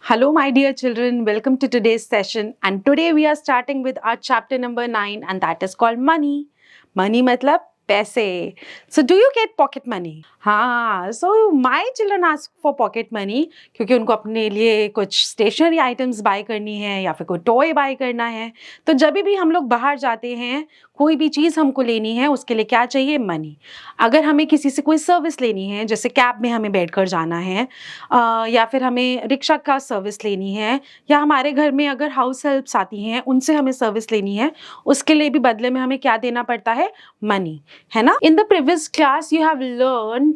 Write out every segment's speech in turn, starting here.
Hello, my dear children. Welcome to today's session. And today we are starting with our chapter number 9, and that is called money. Money matlab पैसे. So do you get pocket money? हाँ, so my children ask for pocket money क्योंकि उनको अपने लिए कुछ stationery items buy करनी है या फिर कोई toy buy करना है. तो जब भी हम लोग बाहर जाते हैं, कोई भी चीज़ हमको लेनी है, उसके लिए क्या चाहिए? मनी. अगर हमें किसी से कोई सर्विस लेनी है, जैसे कैब में हमें बैठकर जाना है, या फिर हमें रिक्शा का सर्विस लेनी है, या हमारे घर में अगर हाउस हेल्प्स आती हैं, उनसे हमें सर्विस लेनी है, उसके लिए भी बदले में हमें क्या देना पड़ता है? मनी, है ना? In the previous class you have learned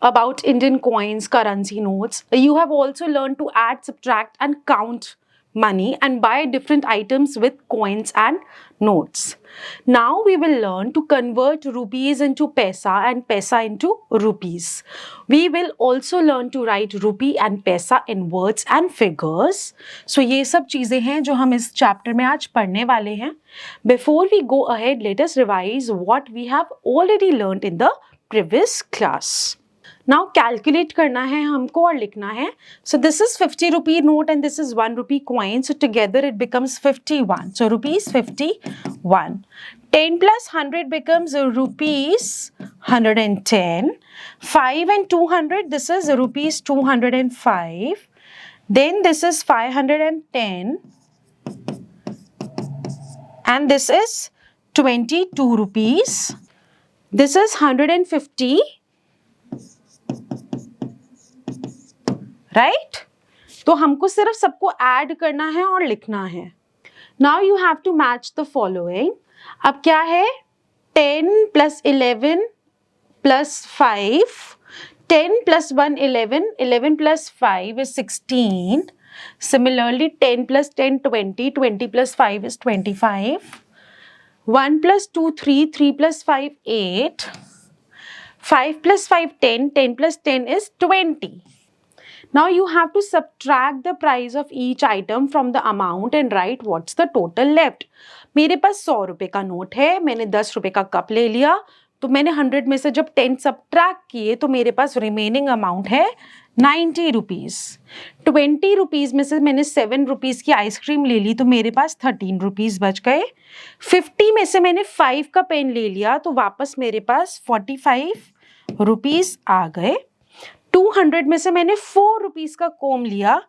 about Indian coins, currency notes. You have also learned to add, subtract and count money and buy different items with coins and notes. Now we will learn to convert rupees into paisa and paisa into rupees. We will also learn to write rupee and paisa in words and figures. So ये सब चीजें हैं जो हम इस chapter में आज पढ़ने वाले हैं. Before we go ahead, let us revise what we have already learned in the previous class. Now calculate करना है हमको और लिखना है. So this is 50 rupee note and this is 1 rupee coin. So together it becomes 51. So rupees 51. 10 plus 100 becomes rupees 110. 5 and 200, this is rupees 205. Then this is 510. And this is 22 rupees. This is 150. Right? तो हमको सिर्फ सबको add करना है और लिखना है. Now you have to match the following. अब क्या है? 10 plus 11 plus 5. 10 plus 1 11. 11 plus 5 is 16. Similarly 10 plus 10 20. 20 plus 5 is 25. 1 plus 2 3. 3 plus 5 8. 5 plus 5 10. 10 plus 10 is 20. Now you have to subtract the price of each item from the amount and write what's the total left. मेरे पास 100 रुपए का note है, मैंने 10 रुपए का cup ले लिया, तो मैंने 100 में से जब 10 सब्ट्रैक्ट किए तो मेरे पास रिमेनिंग अमाउंट है 90 रुपीज़. 20 रुपीज़ में से मैंने 7 रुपीज़ की आइसक्रीम ले ली तो मेरे पास 13 रुपीज़ बच गए. 50 में से मैंने 5 का पेन ले लिया तो वापस मेरे पास 45 रुपीज़ आ गए. 200 में से मैंने 4 रुपीज़ का कोम लिया.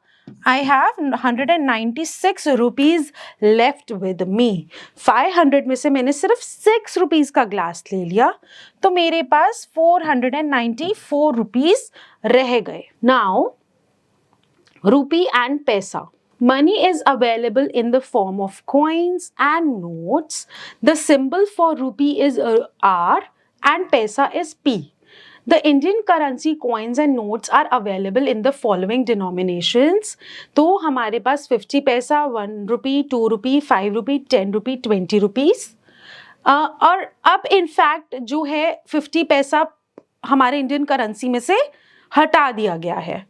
I have 196 rupees left with me. 500 में से मैंने सिर्फ 6 रुपीज़ का ग्लास ले लिया तो मेरे पास 494 रुपीज़ रह गए. Now rupee and paisa. Money is available in the form of coins and notes. The symbol for rupee is R and paisa is P. The Indian currency coins and notes are available in the following denominations. तो हमारे पास 50 पैसा, 1 रुपी, 2 रुपी, 5 रुपी, 10 रुपी, 20 rupees. और अब in fact जो है 50 पैसा हमारे Indian currency में से हटा दिया गया है.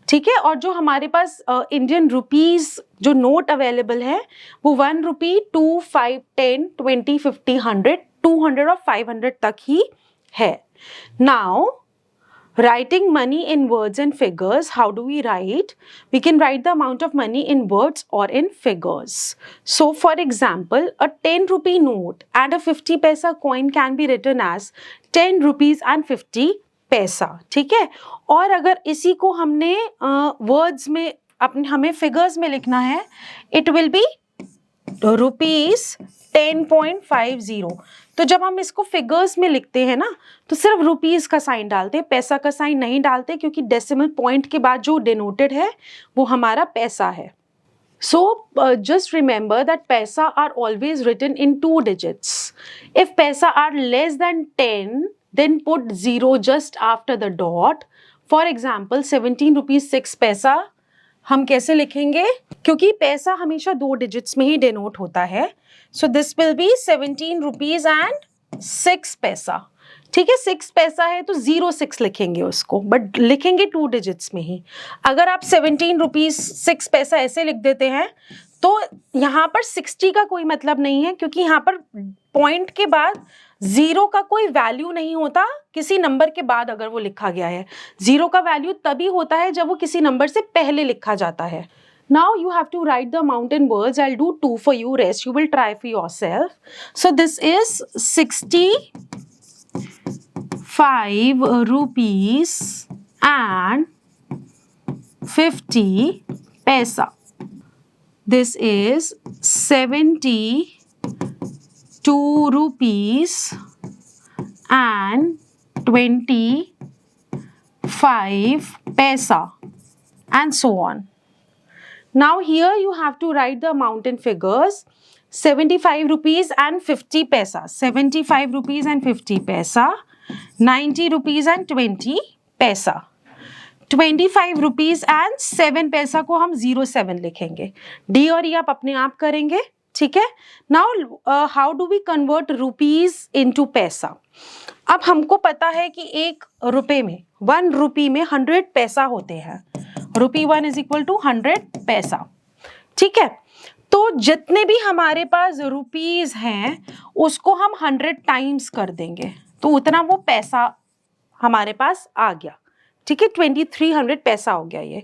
ठीक है. और जो हमारे पास इंडियन रुपीज़ जो नोट अवेलेबल है वो 1 रुपी, 2, 5, 10, 20, 50, 100, 200 और 500 तक ही है. Now, writing money in words and figures, how do we write? We can write the amount of money in words or in figures. So, for example, a 10 rupee note and a 50 paisa coin can be written as 10 rupees and 50 पैसा. ठीक है. और अगर इसी को हमने words में अपने हमें फिगर्स में लिखना है, it will be रुपीज़ 10.50. तो जब हम इसको फिगर्स में लिखते हैं ना तो सिर्फ रुपीज़ का साइन डालते हैं, पैसा का साइन नहीं डालते क्योंकि डेसिमल पॉइंट के बाद जो डिनोटेड है वो हमारा पैसा है. So just remember that paisa are always written in 2 digits. If paisa are less than 10, then put 0 just after the dot. For example, 17 rupees 6 पैसा हम कैसे लिखेंगे? क्योंकि पैसा हमेशा 2 डिजिट्स में ही डिनोट होता है. So this will be 17 rupees and 6 पैसा. ठीक है. 6 पैसा है तो 06 लिखेंगे उसको, बट लिखेंगे 2 डिजिट्स में ही. अगर आप 17 रुपीज़ 6 पैसा ऐसे लिख देते हैं तो यहाँ पर 60 का कोई मतलब नहीं है क्योंकि यहाँ पर पॉइंट के बाद जीरो का कोई वैल्यू नहीं होता किसी नंबर के बाद अगर वो लिखा गया है। जीरो का वैल्यू तभी होता है जब वो किसी नंबर से पहले लिखा जाता है। Now you have to write the amount in words. I'll do 2 for you. Rest you will try for yourself. So this is 65 rupees and 50 paisa. This is 72 rupees and 25 paisa, and so on. Now here you have to write the amount in figures. 75 rupees and 50 paisa, 75 rupees and 50 paisa, 90 rupees and 20 paisa, 25 rupees and 7 पैसा को हम 07 लिखेंगे। D और ई आप अपने आप करेंगे, ठीक है। Now how do we convert rupees into paisa. अब हमको पता है कि एक रुपए में 1 रुपी में 100 पैसा होते हैं। रुपी 1 इज इक्वल टू 100 पैसा, ठीक है। तो जितने भी हमारे पास रुपीज हैं उसको हम 100 टाइम्स कर देंगे, तो उतना वो पैसा हमारे पास आ गया, ठीक है। 2300 पैसा हो गया ये।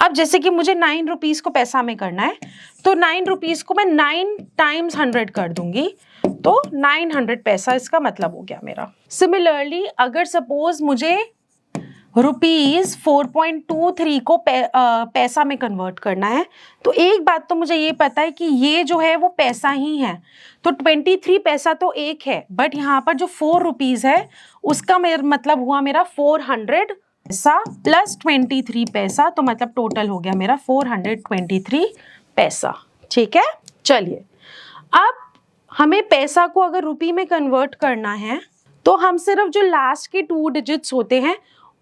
अब जैसे कि मुझे 9 रुपीज को पैसा में करना है, तो 9 रुपीज को मैं 9 टाइम्स 100 कर दूंगी, तो 900 पैसा इसका मतलब हो गया मेरा। सिमिलरली अगर सपोज मुझे रुपीज 4.23 को पैसा में कन्वर्ट करना है, तो एक बात तो मुझे ये पता है कि ये जो है वो पैसा ही है, तो 23 पैसा तो एक है, बट यहाँ पर जो 4 रुपीज है उसका मतलब हुआ मेरा 400 पैसा प्लस 23 पैसा, तो मतलब टोटल हो गया मेरा 423 पैसा, ठीक है। चलिए अब हमें पैसा को अगर रुपी में कन्वर्ट करना है तो हम सिर्फ जो लास्ट के 2 डिजिट्स होते हैं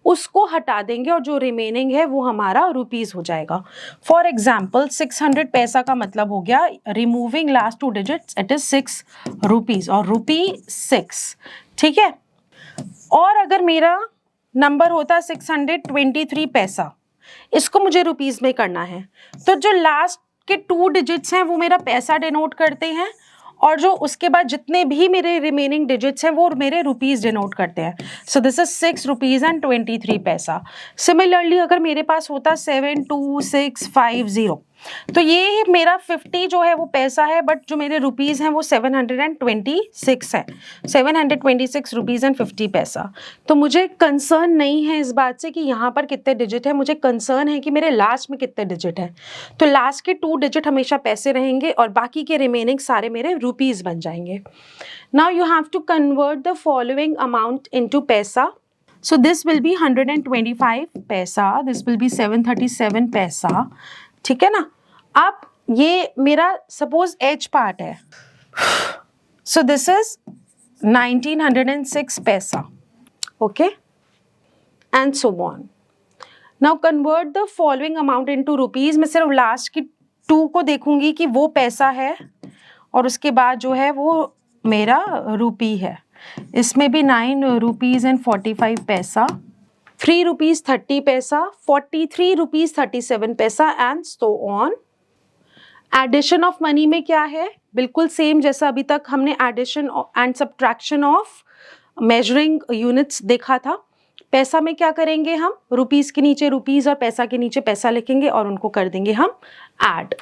उसको हटा देंगे और जो रिमेनिंग है वो हमारा रुपीज हो जाएगा। फॉर एग्जाम्पल 600 पैसा का मतलब हो गया removing last 2 digits, it is 6 rupees और रुपी 6, ठीक है। और अगर मेरा नंबर होता 623 पैसा, इसको मुझे रुपीज में करना है, तो जो लास्ट के 2 डिजिट्स हैं वो मेरा पैसा डिनोट करते हैं और जो उसके बाद जितने भी मेरे रिमेनिंग डिजिट्स हैं वो मेरे रुपीज डिनोट करते हैं। So this is 6 rupees and 23 पैसा। सिमिलरली अगर मेरे पास होता 72650, तो ये मेरा 50 जो है वो पैसा है, बट जो मेरे रुपीज हैं वो 726 है, 726 रुपीज एंड 50 पैसा। तो मुझे कंसर्न नहीं है इस बात से कि यहाँ पर कितने डिजिट है, मुझे कंसर्न है कि मेरे लास्ट में कितने डिजिट है। तो लास्ट के 2 डिजिट हमेशा पैसे रहेंगे और बाकी के रिमेनिंग सारे मेरे रुपीज बन जाएंगे। Now you have to convert the following amount into paisa. So this will be 125 पैसा, this will be 737 पैसा, ठीक है ना। अब ये मेरा सपोज एच पार्ट है, सो दिस इज 1906 पैसा, okay, and so on. Now convert the following amount into rupees. मैं सिर्फ लास्ट की 2 को देखूंगी कि वो पैसा है और उसके बाद जो है वो मेरा रुपी है। इसमें भी 9 रुपीज एंड 45 पैसा, 3 रुपीज 30 पैसा, 43 rupees 37 paisa, and so on. Addition of money में क्या है, बिल्कुल सेम जैसा अभी तक हमने addition and subtraction of measuring units देखा था। पैसा में क्या करेंगे हम, रुपीज के नीचे रुपीज और पैसा के नीचे पैसा लिखेंगे और उनको कर देंगे हम add.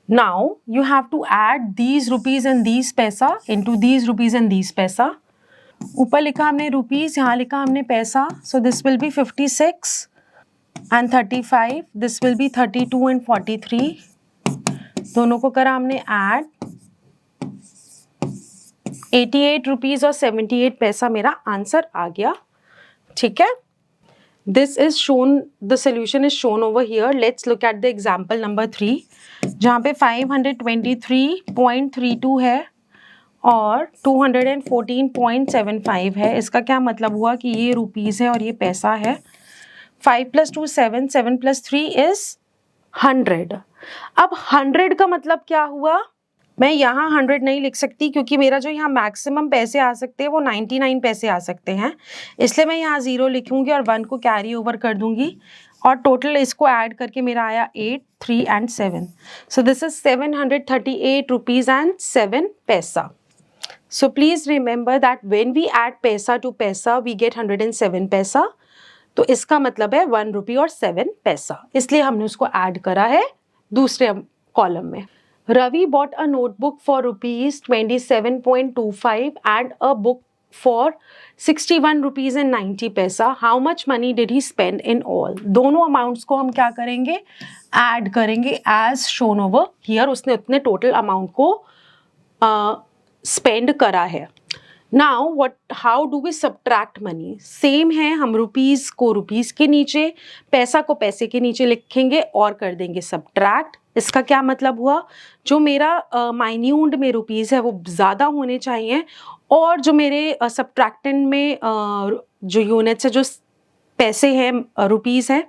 Now you have to add these rupees and these पैसा into these rupees and these पैसा। ऊपर लिखा हमने रुपीज, यहाँ लिखा हमने पैसा, so this will be 56 and 35, this will be 32 and 43, दोनों को करा हमने ऐड। 88 रुपीज और 78 पैसा मेरा आंसर आ गया, ठीक है। This is shown, the solution is shown over here. Let's look at the example number 3, जहाँ पे 523.32 है और 214.75 है। इसका क्या मतलब हुआ कि ये रुपीज़ है और ये पैसा है। 5 + 2 7, 7 + 3 is 100। अब 100 का मतलब क्या हुआ, मैं यहाँ 100 नहीं लिख सकती क्योंकि मेरा जो यहाँ मैक्सिमम पैसे आ सकते हैं वो 99 पैसे आ सकते हैं, इसलिए मैं यहाँ 0 लिखूंगी और 1 को कैरी ओवर कर दूंगी और टोटल इसको ऐड करके मेरा आया 8, 3 and 7। So this is 738 rupees and 7 पैसा। So please remember that when we add पैसा to पैसा we get 107 पैसा. तो इसका मतलब है 1 रुपी और 7 पैसा, इसलिए हमने उसको ऐड करा है दूसरे कॉलम में. Ravi bought a notebook for rupees 27.25 and a book for 61 rupees and 90 पैसा. How much money did he spend in all? दोनों अमाउंट्स को हम क्या करेंगे, ऐड करेंगे as shown over here. उसने उतने टोटल अमाउंट को स्पेंड करा है. Now how do we subtract money? Same है, हम रुपीज को रुपीज के नीचे, पैसा को पैसे के नीचे लिखेंगे और कर देंगे सब्ट्रैक्ट. इसका क्या मतलब हुआ, जो मेरा माइन्यूट में रुपीज है वो ज़्यादा होने चाहिए और जो मेरे सब्ट्रैक्टेंट में जो यूनिट्स है, जो पैसे हैं रुपीज हैं,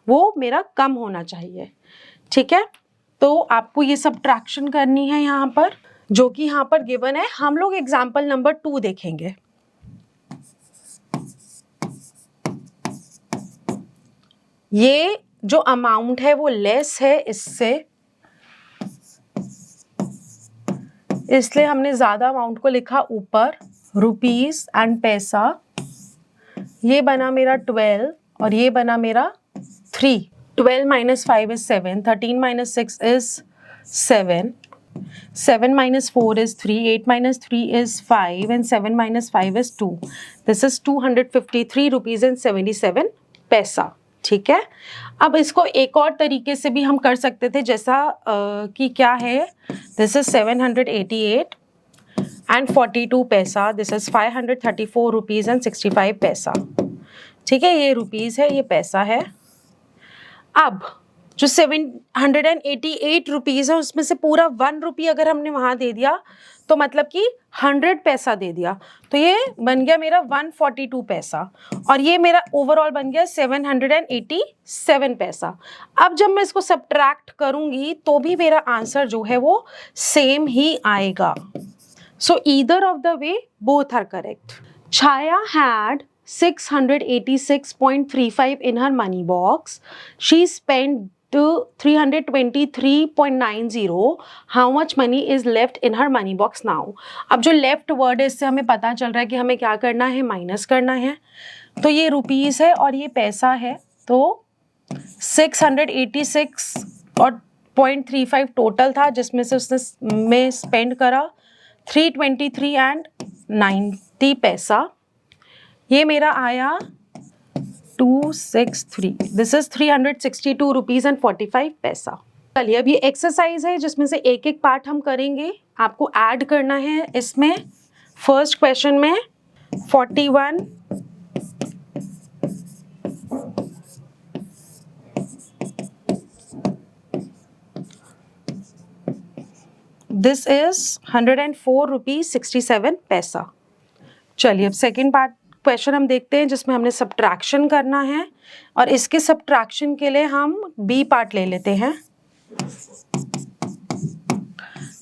वो मेरा कम होना चाहिए. ठीक है, तो आपको ये सब्ट्रैक्शन करनी है यहाँ पर, जो कि यहाँ पर गिवन है. हम लोग एग्जाम्पल नंबर 2 देखेंगे. ये जो अमाउंट है वो लेस है इससे, इसलिए हमने ज्यादा अमाउंट को लिखा ऊपर, रुपीज एंड पैसा. ये बना मेरा 12 और ये बना मेरा 3. 12 minus 5 is 7, 13 minus 6 is 7, 7 minus 4 is 3, 8 minus 3 is 5 and 7 minus 5 is 2. This is 253 rupees and 77 पैसा. ठीक है, अब इसको एक और तरीके से भी हम कर सकते थे, जैसा कि क्या है, दिस इज 788 and 42 पैसा. दिस इज 534 rupees and 65 पैसा. ठीक है, ये रुपीज है, ये पैसा है. अब जो 788 रुपीज है उसमें से पूरा 1 रुपी अगर हमने वहां दे दिया तो मतलब कि 100 पैसा दे दिया, तो ये बन गया मेरा 142 पैसा और ये मेरा ओवरऑल बन गया 787 पैसा. अब जब मैं इसको सब्ट्रैक्ट करूंगी तो भी मेरा आंसर जो है वो सेम ही आएगा. So either of the way both are correct. Chhaya had 686.35 in her money box. She spent 323.90. How much money is left in her money box now? अब जो लेफ्ट वर्ड है इससे हमें पता चल रहा है कि हमें क्या करना है, माइनस करना है. तो ये रुपीस है और ये पैसा है, तो 686 और 0.35 टोटल था, जिसमें से उसने में स्पेंड करा 323 एंड 90 पैसा. ये मेरा आया 263. दिस इज 362 रुपीज एंड 45 पैसा. चलिए, अब ये एक्सरसाइज है जिसमें से एक एक पार्ट हम करेंगे. आपको ऐड करना है इसमें. फर्स्ट क्वेश्चन में 41, दिस इज 104 रुपीज 67 पैसा. चलिए, अब सेकेंड पार्ट क्वेश्चन हम देखते हैं जिसमें हमने सब्ट्रैक्शन करना है और इसके सब्ट्रैक्शन के लिए हम बी पार्ट ले लेते हैं.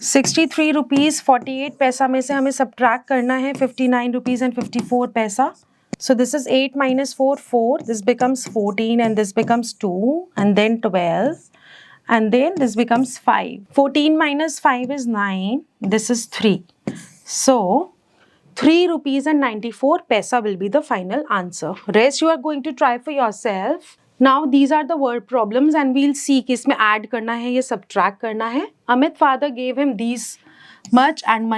63 रुपीज 48 पैसा में से हमें सब्ट्रैक्ट करना है 59 रुपीज एंड 54 पैसा. So this is 8 minus 4, 4. This becomes 14 and this becomes 2 and then 12 and then this becomes 5. 14 minus 5 is 9. This is 3. So 3 rupees and 94 paisa will be the final answer. Rest you are going to try for yourself. Now these are the word problems and we'll see कि इसमें add करना है या subtract करना है. Amit father gave him these much and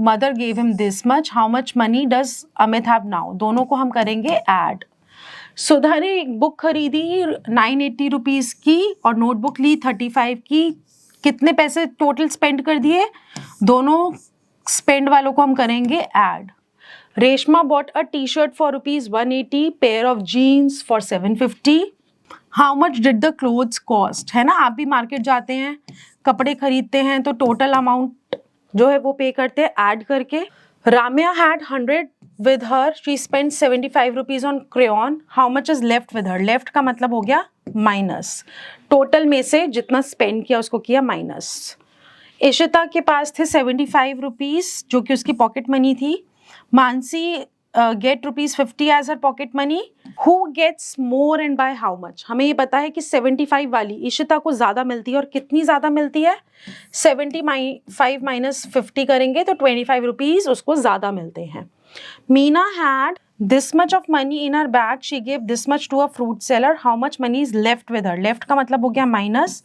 mother gave him this much. How much money does Amit have now? दोनों को हम करेंगे add. सुधा ने एक बुक खरीदी 980 रुपीज की और नोटबुक ली 35 की. कितने पैसे टोटल स्पेंड कर दिए? दोनों स्पेंड वालों को हम करेंगे add. Reshma bought a T shirt for rupees 180, pair of jeans for 750. How much did the clothes cost? है ना, आप भी मार्केट जाते हैं, कपड़े खरीदते हैं तो टोटल अमाउंट जो है वो पे करते हैं ऐड करके. Ramya had 100 with her. She spent 75 rupees on crayon. How much is left with her? Left का मतलब हो गया माइनस. टोटल में से जितना स्पेंड किया उसको किया माइनस. इशिता के पास थे 75 रुपीज जो कि उसकी पॉकेट मनी थी. Mansi get ₹50 as her pocket money. Who gets more and by how much? हमें ये पता है कि 75 वाली इशिता को ज़्यादा मिलती है, और कितनी ज़्यादा मिलती है? 75 minus 50 करेंगे तो ₹25 उसको ज़्यादा मिलते हैं. Meena had this much of money in her bag. She gave this much to a fruit seller. How much money is left with her? Left का मतलब हो गया minus.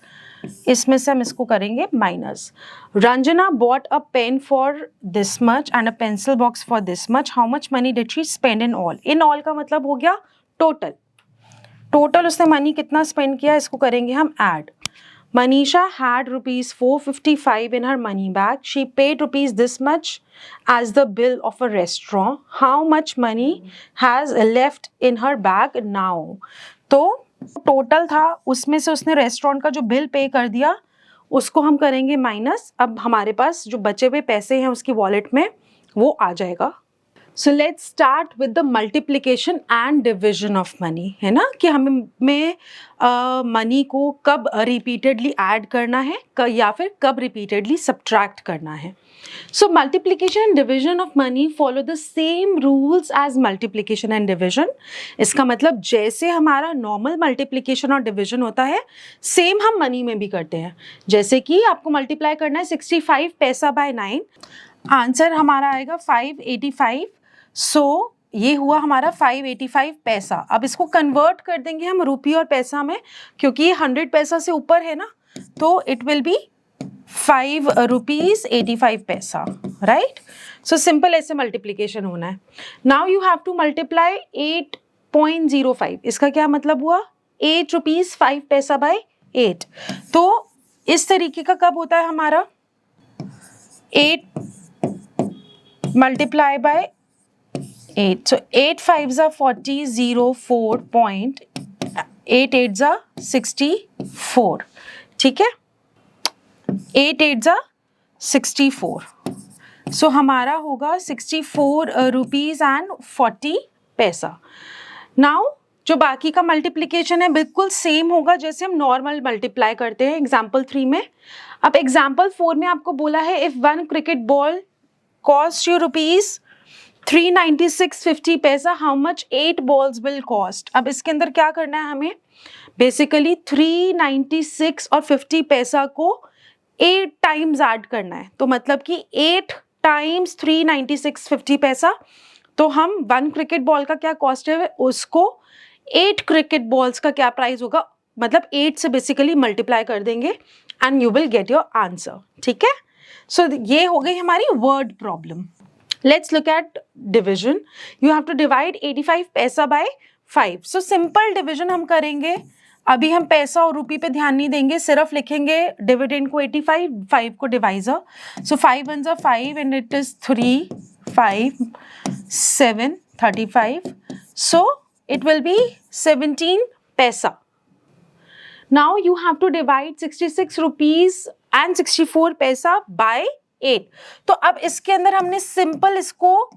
इसमें से हम इसको करेंगे minus. Ranjana bought a pen for this much and a pencil box for this much. How much money did she spend in all? In all का मतलब हो गया टोटल. टोटल उसने मनी कितना स्पेंड किया, इसको करेंगे हम add. Manisha had ₹455 in her money bag. She paid rupees this much as the bill of a restaurant. How much money has left in her bag now? तो total था, उसमें से उसने रेस्टोरेंट का जो बिल पे कर दिया उसको हम करेंगे माइनस. अब हमारे पास जो बचे हुए पैसे हैं उसकी वॉलेट में वो आ जाएगा. So let's start with the multiplication and division of money. है ना कि हमें मनी को कब रिपीटेडली ऐड करना है या फिर कब रिपीटेडली सब्ट्रैक्ट करना है. So multiplication and division of money follow the same rules as multiplication and division. इसका मतलब जैसे हमारा नॉर्मल मल्टीप्लिकेशन और डिविजन होता है सेम हम मनी में भी करते हैं. जैसे कि आपको मल्टीप्लाई करना है 65 पैसा बाय 9, आंसर हमारा आएगा 585. सो ये हुआ हमारा 585 पैसा. अब इसको कन्वर्ट कर देंगे हम रुपये और पैसा में, क्योंकि ये 100 पैसा से ऊपर है ना, तो it will be ₹5.85, right. So simple ऐसे मल्टीप्लीकेशन होना है. Now you have to multiply 8.05. इसका क्या मतलब हुआ? ₹8 बाय 8. तो इस तरीके का कब होता है हमारा? 8 multiply by 8. So 8 5s are 40, 8 8s are 64. ठीक है, 8 8s are 64. सो हमारा होगा ₹64.40. नाउ जो बाकी का मल्टीप्लिकेशन है बिल्कुल सेम होगा जैसे हम नॉर्मल मल्टीप्लाई करते हैं एग्जाम्पल 3 में. अब एग्जाम्पल 4 में आपको बोला है if 1 cricket ball cost you ₹396.50, how much 8 balls will cost. अब इसके अंदर क्या करना है हमें? बेसिकली 396 और 50 पैसा को 8 टाइम्स ऐड करना है. तो मतलब कि 8 टाइम्स 396.50 पैसा. तो हम 1 क्रिकेट बॉल का क्या कॉस्ट है उसको 8 क्रिकेट बॉल्स का क्या प्राइस होगा, मतलब 8 से बेसिकली मल्टीप्लाई कर देंगे and you will get your answer. ठीक है, सो ये हो गई हमारी word problem. Let's look at division. You have to divide 85 paisa bye 5. So simple division हम करेंगे. अभी हम पैसा और रुपये पे ध्यान नहीं देंगे, सिर्फ लिखेंगे डिविडेंड को 85, 5 को divisor. So 5 1s are 5 and it is 3 5 7 35. So it will be 17 paisa. Now you have to divide 66 rupees and 64 पैसा by 8. तो अब इसके अंदर हमने सिंपल इसको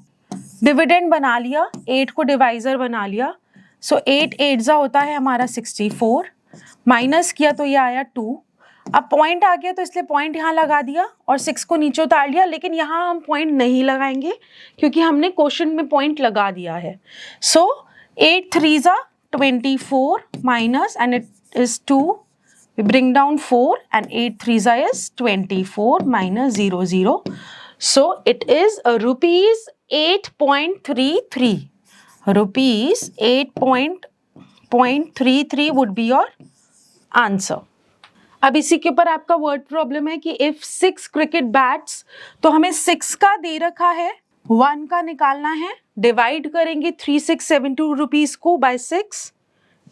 डिविडेंड बना लिया, 8 को डिवाइजर बना लिया. सो 8 8 होता है हमारा 64, माइनस किया तो ये आया 2. अब पॉइंट आ गया तो इसलिए पॉइंट यहाँ लगा दिया और 6 को नीचे उतार लिया, लेकिन यहाँ हम पॉइंट नहीं लगाएंगे क्योंकि हमने क्वेश्चन में पॉइंट लगा दिया है. सो 8 3s are 24 minus and it is 2. We bring down 4 and 8 3s is 24 minus 0 0. So it is rupees 8.33. Rupees 8.33 would be your answer. अब इसी के ऊपर आपका वर्ड प्रॉब्लम है कि इफ 6 क्रिकेट बैट्स, तो हमें 6 का दे रखा है, 1 का निकालना है. डिवाइड करेंगे 3672 रुपीज को बाय 6,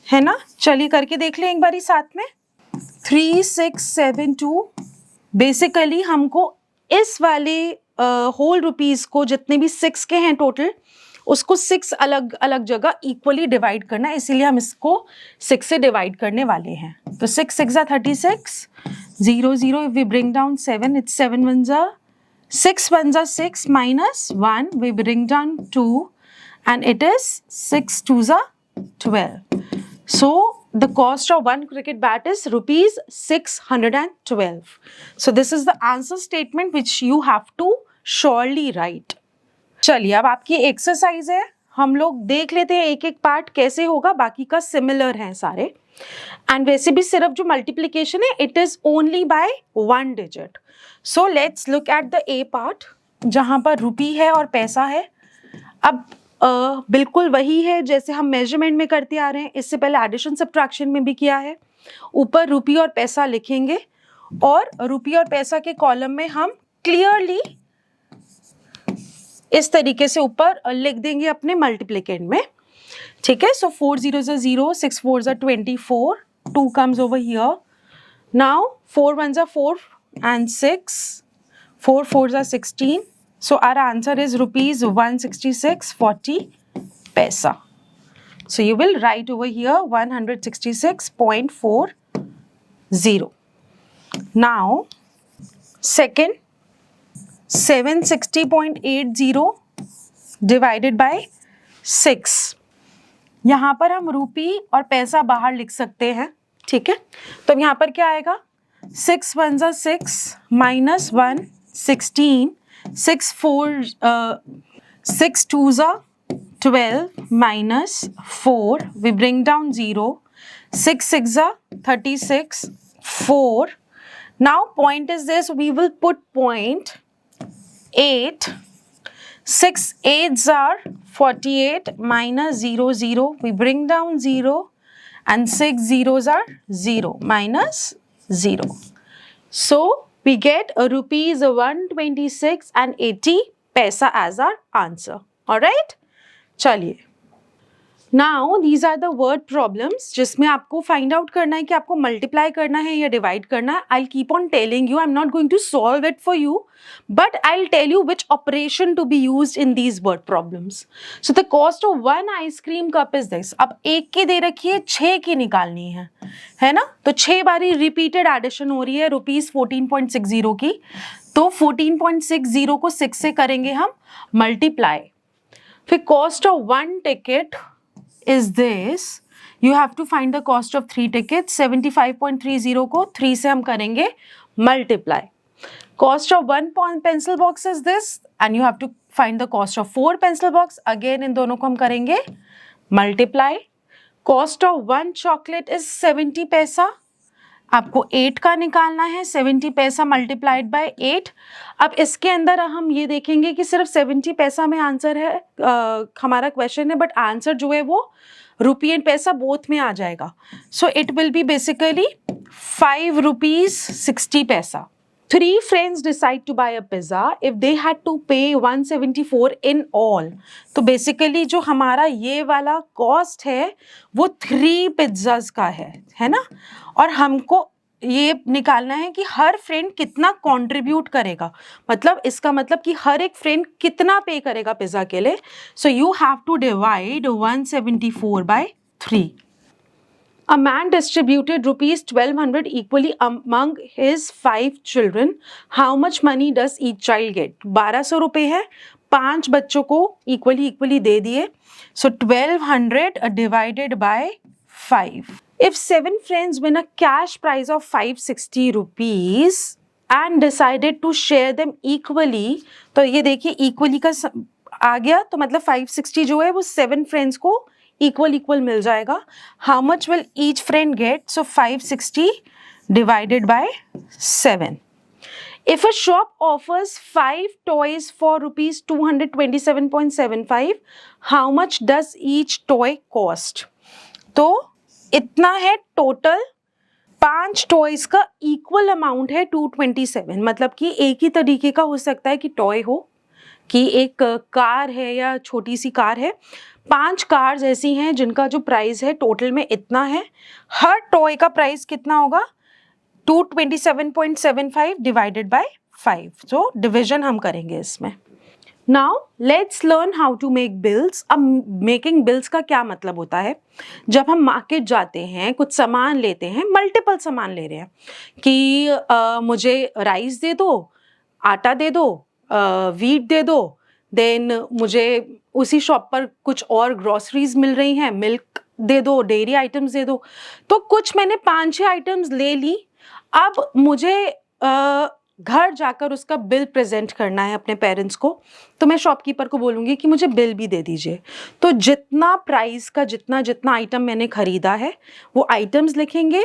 है ना. चलिए करके देख लें एक बारी साथ में. 3672 बेसिकली हमको इस वाले होल रुपीज को जितने भी 6 के हैं टोटल, उसको 6 अलग अलग जगह इक्वली डिवाइड करना है, इसीलिए हम इसको 6 से डिवाइड करने वाले हैं. तो 6 6 are 36, 0 0 if we bring down 7, it's 7 1s are 6 1s are 6 minus 1, we bring down 2 and it is 6 2s are 12. So the cost of 1 cricket bat is rupees 612. So this is the answer statement which you have to surely write. चलिए अब आपकी exercise है. हम लोग देख लेते हैं एक एक पार्ट कैसे होगा, बाकी का सिमिलर है सारे। एंड वैसे भी सिर्फ जो मल्टीप्लीकेशन है it is only by 1 digit. So let's look at the A part जहां पर रुपी है और पैसा है। अब बिल्कुल वही है जैसे हम मेजरमेंट में करते आ रहे हैं, इससे पहले एडिशन सब्ट्रैक्शन में भी किया है। ऊपर रुपी और पैसा लिखेंगे और रुपी और पैसा के कॉलम में हम क्लियरली इस तरीके से ऊपर लिख देंगे अपने मल्टीप्लिकेंड में, ठीक है। सो 4 zeros are 0, 6 4s are 24, 2 comes over here. Now 4 1s are 4 and 6, 4 4s are 16. So our answer is rupees 166.40 paisa. So you will write over here 166.40. Now second, 760.80 divided by 6. यहाँ पर हम रुपी और पैसा बाहर लिख सकते हैं, ठीक है। तो यहाँ पर क्या आएगा, 6 1s are 6 minus 1 16, 6 2s are 12 minus 4, we bring down 0, 6 6s are 36, 4. Now point is this, we will put point 8, 6 8s are 48 minus 0 0, we bring down 0 and 6 zeros are 0 minus 0. So we get rupees 126.80 paisa as our answer. Alright? चलिए, now these are the word problems जिसमें आपको find out करना है कि आपको multiply करना है या डिवाइड करना है। I keep on telling you, I am not going to solve it for you, but I will tell you which operation to be used in these word problems. So the cost of 1 ice cream cup is this. अब एक की दे रखी है, 6 की निकालनी है ना। तो 6 बारी रिपीटेड एडिशन हो रही है रुपीज 14.60 की। तो 14.60 को 6 से करेंगे हम मल्टीप्लाई। फिर cost of 1 ticket is this, you have to find the cost of 3 tickets, 75.30 को 3 से हम करेंगे multiply. Cost of 1 pencil box is this and you have to find the cost of 4 pencil box, again इन दोनों को हम करेंगे multiply. Cost of 1 chocolate is 70 पैसा, आपको 8 का निकालना है, 70 पैसा मल्टीप्लाइड बाय 8। अब इसके अंदर हम ये देखेंगे कि सिर्फ 70 पैसा में आंसर है, हमारा क्वेश्चन है, बट आंसर जो है वो रुपी एंड पैसा बोथ में आ जाएगा। So it will be basically 5 rupees 60 paisa. 3 friends decide to buy a pizza if they had to pay 174 in all. तो बेसिकली जो हमारा ये वाला कॉस्ट है वो 3 पिज्जाज का है ना। और हमको ये निकालना है कि हर फ्रेंड कितना कंट्रीब्यूट करेगा, मतलब इसका मतलब कि हर एक फ्रेंड कितना पे करेगा पिज्जा के लिए। So you have to divide 174 by 3. A man distributed rupees 1200 equally among his 5 children. How much money does each child get? 1200 रुपए है, 5 बच्चों को इक्वली दे दिए। So 1200 divided by 5. If 7 friends win a cash prize of 560 rupees and decided to share them equally, तो ये देखिए equally का आ गया, तो मतलब 560 जो है वो 7 फ्रेंड्स को इक्वल मिल जाएगा। How much will each friend gate? So 560 divided by 7. If a shop offers 5 toys for rupees 227.75, how much does each toy cost? तो इतना है टोटल, 5 टॉयज का इक्वल अमाउंट है 227। मतलब कि एक ही तरीके का हो सकता है कि टॉय हो, कि एक कार है या छोटी सी कार है, 5 कार्स ऐसी हैं जिनका जो प्राइस है टोटल में इतना है। हर टॉय का प्राइस कितना होगा? 227.75 डिवाइडेड बाय 5। सो डिविजन हम करेंगे इसमें। Now let's learn how to make bills. अब मेकिंग बिल्स का क्या मतलब होता है? जब हम मार्केट जाते हैं, कुछ सामान लेते हैं, मल्टीपल सामान ले रहे हैं कि मुझे राइस दे दो, आटा दे दो, वीट दे दो, देन मुझे उसी शॉप पर कुछ और ग्रोसरीज मिल रही हैं, मिल्क दे दो, डेयरी आइटम्स दे दो। तो कुछ मैंने 5-6 आइटम्स ले ली। अब मुझे घर जाकर उसका बिल प्रेजेंट करना है अपने पेरेंट्स को, तो मैं शॉपकीपर को बोलूँगी कि मुझे बिल भी दे दीजिए। तो जितना प्राइस का जितना जितना आइटम मैंने खरीदा है वो आइटम्स लिखेंगे,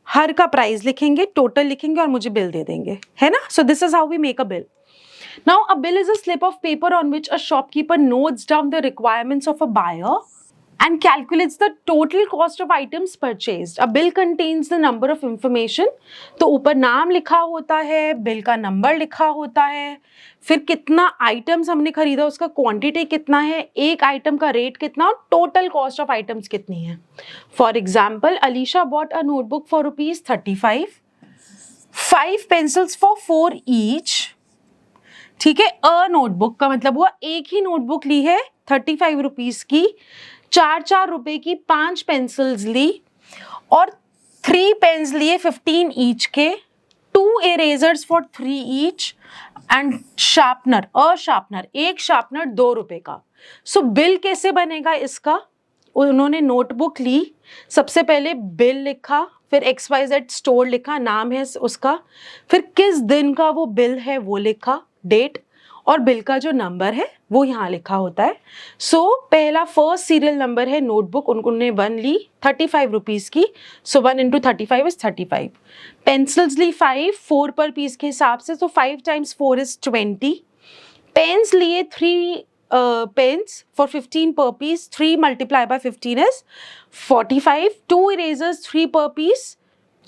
हर का प्राइस लिखेंगे, टोटल लिखेंगे और मुझे बिल दे देंगे, है ना। So this is how we make a bill. Now, a bill is a slip of paper on which a shopkeeper notes down the requirements of a buyer and calculates the total cost of items purchased. A bill contains the number of information. तो ऊपर नाम लिखा होता है, bill का number लिखा होता है, फिर कितना आइटम्स हमने खरीदा, उसका क्वांटिटी कितना है, एक आइटम का रेट कितना और टोटल कॉस्ट ऑफ आइटम्स कितनी है. For example, Alisha bought a notebook for ₹35, 5 pencils for 4 each. ठीक है, अ नोटबुक का मतलब हुआ एक ही नोटबुक ली है 35 रुपीज की, 4 रुपए की 5 पेंसिल्स ली और 3 पेन्स लिए 15 ईच के, 2 erasers for 3 each and sharpener, a sharpener, एक शार्पनर 2 रुपए का. सो बिल कैसे बनेगा इसका? उन्होंने नोटबुक ली, सबसे पहले बिल लिखा, फिर XYZ स्टोर लिखा, नाम है उसका, फिर किस दिन का वो बिल है वो लिखा, डेट, और बिल का जो नंबर है वो यहाँ लिखा होता है. सो पहला फर्स्ट सीरियल नंबर है नोटबुक, उन्होंने 1 ली 35 रुपीज की, सो 1 into 35 is 35. पेंसिल्स ली 5, 4 पर पीस के हिसाब से, सो 5 times 4 is 20. पेन्स लिए 3 pens for 15 per piece, 3 multiplied by 15 is 45. 2 erasers 3 per piece,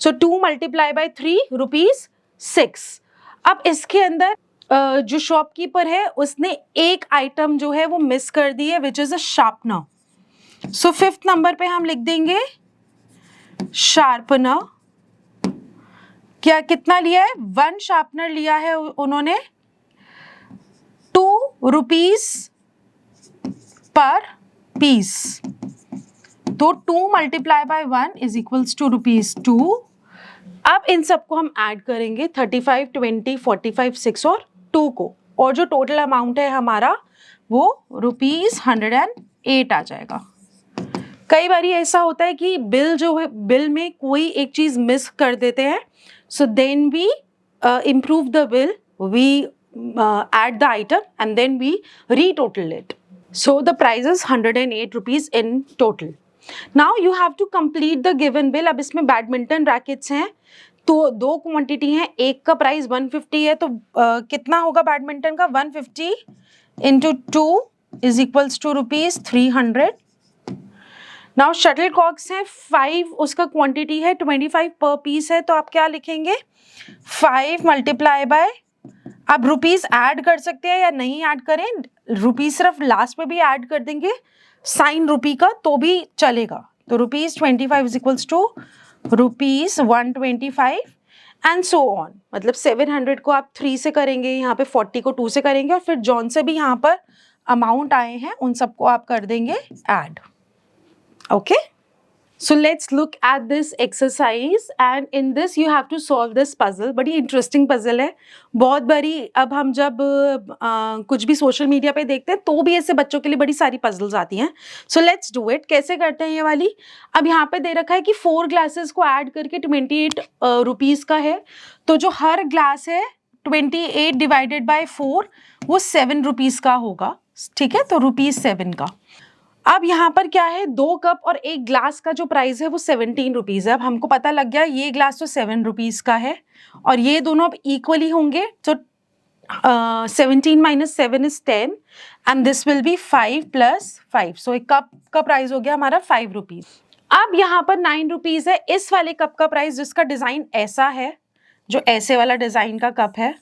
so 2 multiplied by 3 rupees 6. अब इसके अंदर जो शॉपकीपर है उसने एक आइटम जो है वो मिस कर दी है, which is a sharpener. So 5th number पे हम लिख देंगे शार्पनर. क्या कितना लिया है? 1 शार्पनर लिया है उन्होंने, 2 रुपीज पर पीस, तो 2 multiply by 1 is equals to ₹2. अब इन सबको हम ऐड करेंगे 35, 20, 45, 6 और 2 को, और जो टोटल अमाउंट है हमारा वो ₹108 आ जाएगा. कई बार ऐसा होता है कि बिल जो है, बिल में कोई एक चीज मिस कर देते हैं, so then we improve the bill, we add the item and then we retotal it. So the price is 108 rupees in total. Now you have to complete the given bill. अब इसमें badminton rackets हैं, तो 2 quantity हैं, एक का price 150 है, तो कितना होगा बैडमिंटन का? 150 into 2 is equals to ₹300. Now shuttlecocks हैं 5, उसका क्वांटिटी है 25 पर पीस है, तो आप क्या लिखेंगे? 5 मल्टीप्लाई बाय, आप रुपीस ऐड कर सकते हैं या नहीं ऐड करें, रुपीस सिर्फ लास्ट में भी ऐड कर देंगे साइन रुपी का तो भी चलेगा. तो ₹25 is equals to ₹125 and so on. मतलब 700 को आप 3 से करेंगे, यहाँ पे 40 को 2 से करेंगे, और फिर जॉन से भी यहाँ पर अमाउंट आए हैं उन सबको आप कर देंगे add. Okay, so let's look at this exercise and in this you have to solve this puzzle. बड़ी interesting puzzle है, बहुत बड़ी. अब हम जब कुछ भी सोशल मीडिया पे देखते हैं तो भी ऐसे बच्चों के लिए बड़ी सारी puzzles आती हैं. So let's do it. कैसे करते हैं ये वाली? अब यहाँ पे दे रखा है कि 4 ग्लासेस को ऐड करके 28 रुपीज़ का है, तो जो हर ग्लास है 28 डिवाइडेड बाय 4 वो 7 रुपीज़ का होगा. ठीक है, तो ₹7 का. अब यहाँ पर क्या है, 2 कप और 1 ग्लास का जो प्राइस है वो 17 रुपीज़ है. अब हमको पता लग गया ये ग्लास तो 7 रुपीज़ का है और ये दोनों अब इक्वली होंगे, तो 17 minus 7 is 10 and this will be 5 plus 5. सो एक कप का प्राइस हो गया हमारा 5 रुपीज़. अब यहाँ पर 9 रुपीज़ है. इस वाले कप का प्राइस जिसका डिज़ाइन ऐसा है, जो ऐसे वाला डिज़ाइन का कप है,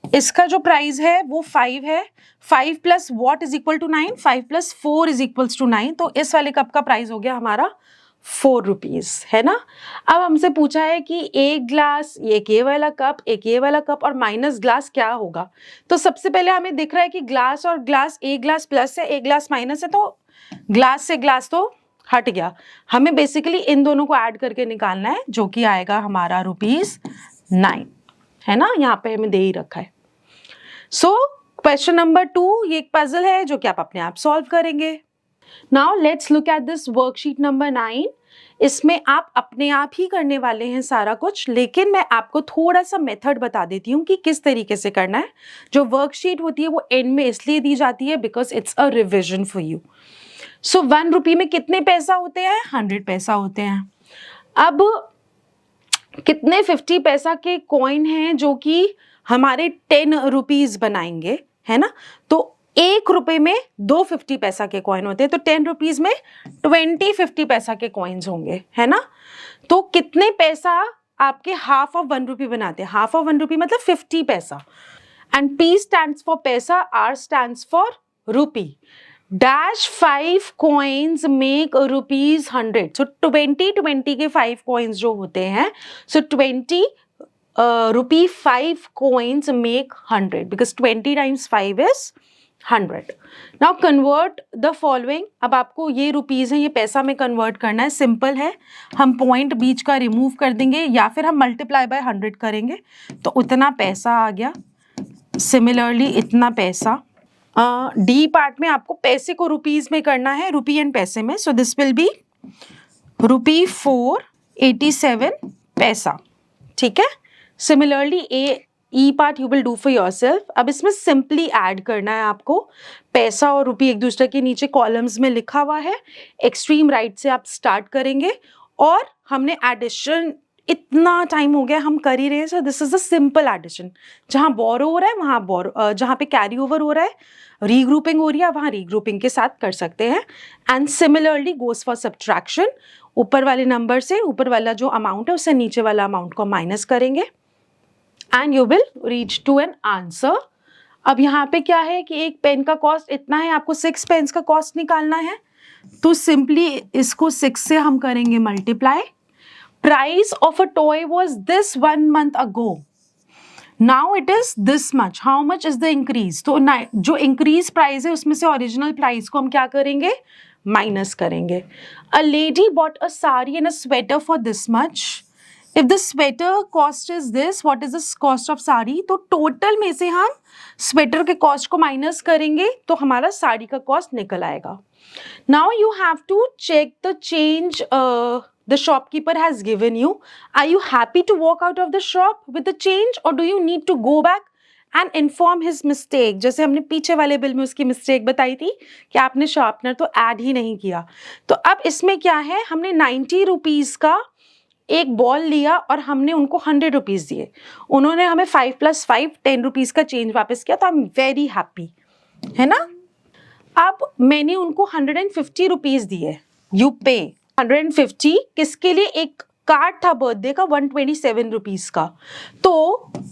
इसका जो प्राइस है वो 5 है. 5 plus what is equal to 9, 5 plus 4 is equals to 9, तो इस वाले कप का प्राइस हो गया हमारा 4 रुपीज़, है ना. अब हमसे पूछा है कि एक ग्लास, एक ये वाला कप, एक ये वाला कप और माइनस ग्लास क्या होगा. तो सबसे पहले हमें दिख रहा है कि ग्लास और ग्लास, एक ग्लास प्लस है, एक ग्लास माइनस है, तो ग्लास से ग्लास तो हट गया. हमें बेसिकली इन दोनों को ऐड करके निकालना है, जो कि आएगा हमारा ₹9, है ना. यहाँ पे हमें दे ही रखा है. सो क्वेश्चन नंबर 2 ये एक पजल है जो कि आप अपने आप सॉल्व करेंगे. Now let's look at this worksheet number 9. इसमें आप अपने आप ही करने वाले हैं सारा कुछ, लेकिन मैं आपको थोड़ा सा मेथड बता देती हूँ कि किस तरीके से करना है। जो वर्कशीट होती है वो एंड में इसलिए दी जाती है because it's a revision for you. So 1 रुपये में कितने पैसा होते हैं? 100 पैसा होते हैं। अब कितने 50 पैसा के कॉइन हैं जो कि हमारे 10 रुपीज बनाएंगे, है ना? तो 1 रुपए में 2 50 पैसा के कॉइन होते हैं, तो 10 रुपीज में 20 50 पैसा के कॉइन्स होंगे, है ना? तो कितने पैसा आपके हाफ ऑफ 1 रुपी बनाते हैं? हाफ ऑफ 1 रुपी मतलब 50 पैसा। एंड P stands for पैसा, R stands for rupee. Dash 5 coins make rupees 100. So 20 के 5 coins जो होते हैं, so 20 rupee 5 coins make 100 because 20 times 5 is 100. Now convert the following. अब आपको ये रुपीज है, ये पैसा में कन्वर्ट करना है। सिंपल है, हम पॉइंट बीच का रिमूव कर देंगे या फिर हम मल्टीप्लाई बाय 100 करेंगे तो उतना पैसा आ गया। सिमिलरली इतना पैसा। डी पार्ट में आपको पैसे को रुपीज में करना है, रुपी एंड पैसे में। सो दिस विल बी रुपी 487 पैसा, ठीक है। Similarly E part you will do for yourself. अब इसमें सिंपली ऐड करना है आपको। पैसा और रुपी एक दूसरे के नीचे कॉलम्स में लिखा हुआ है, एक्सट्रीम राइट से आप स्टार्ट करेंगे और हमने एडिशन इतना टाइम हो गया हम कर ही रहे हैं। So this is a simple addition. जहाँ बोरो हो रहा है वहाँ बोरो, जहाँ पे कैरी ओवर हो रहा है, रीग्रुपिंग हो रही है, वहाँ रीग्रुपिंग के साथ कर सकते हैं। And similarly goes for subtraction. ऊपर वाले नंबर से ऊपर वाला जो अमाउंट है उससे नीचे वाला अमाउंट को माइनस करेंगे and you will reach to an answer. अब यहाँ पे क्या है कि एक पेन का कॉस्ट इतना है, आपको 6 पेन्स का कॉस्ट निकालना है, तो सिंपली इसको 6 से हम करेंगे multiply. Price of a toy was this 1 month ago. Now it is this much. How much is the increase? तो जो increase price है उसमें से original price को हम क्या करेंगे? माइनस करेंगे। A lady bought a sari and a sweater for this much. If the sweater cost is this, what is the cost of sari? तो टोटल में से हम स्वेटर के कॉस्ट को माइनस करेंगे तो हमारा साड़ी का कॉस्ट निकल आएगा। Now you have to check the change the shopkeeper has given you. Are you happy to walk out of the shop with the change or do you need to go back and inform his mistake? जैसे हमने पीछे वाले bill में उसकी mistake बताई थी कि आपने शार्पनर तो ऐड ही नहीं किया। तो अब इसमें क्या है, हमने 90 रुपीज़ का एक बॉल लिया और हमने उनको 100 रुपीज़ दिए। उन्होंने हमें 5 + 5 10 रुपीज़ का चेंज वापस किया, तो आई एम वेरी हैप्पी, है ना। अब मैंने उनको 150 रुपीज़ दिए। यू पे 150 किसके लिए? एक कार्ड था बर्थडे का 127 रुपीज़ का। तो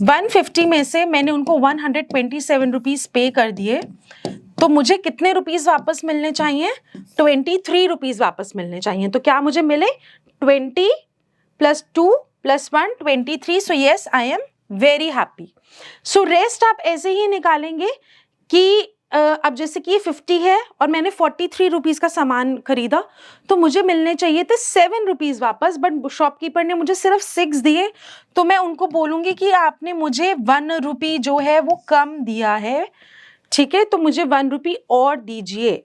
150 में से मैंने उनको 127 रुपीज़ पे कर दिए, तो मुझे कितने रुपीज़ वापस मिलने चाहिए? 23 रुपीज़ वापस मिलने चाहिए। तो क्या मुझे मिले? 20 + 2 + 1 23। So yes, I am very happy. So rest आप ऐसे ही निकालेंगे कि अब जैसे कि ये 50 है और मैंने 43 रुपीज़ का सामान खरीदा, तो मुझे मिलने चाहिए थे 7 रुपीज़ वापस, बट शॉपकीपर ने मुझे सिर्फ 6 दिए। तो मैं उनको बोलूँगी कि आपने मुझे 1 रुपी जो है वो कम दिया है, ठीक है, तो मुझे 1 रुपी और दीजिए।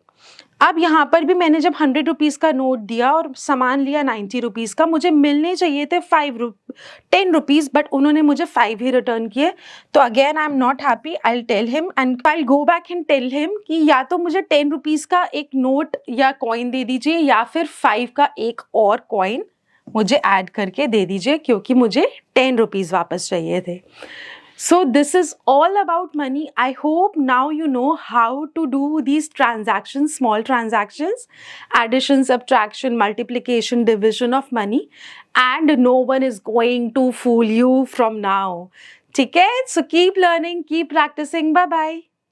अब यहाँ पर भी मैंने जब 100 रुपीज़ का नोट दिया और सामान लिया 90 रुपीज़ का, मुझे मिलने चाहिए थे 10 रुपीज़, बट उन्होंने मुझे 5 ही रिटर्न किए। तो again I am not happy. I will tell him and I will go back and tell him कि या तो मुझे 10 रुपीज़ का एक नोट या कॉइन दे दीजिए या फिर 5 का एक और कॉइन मुझे ऐड करके दे दीजिए, क्योंकि मुझे 10 रुपीज़ वापस चाहिए थे। So this is all about money. I hope now you know how to do these transactions, small transactions, addition, subtraction, multiplication, division of money, and no one is going to fool you from now. ठीक है? So keep learning, keep practicing. Bye bye.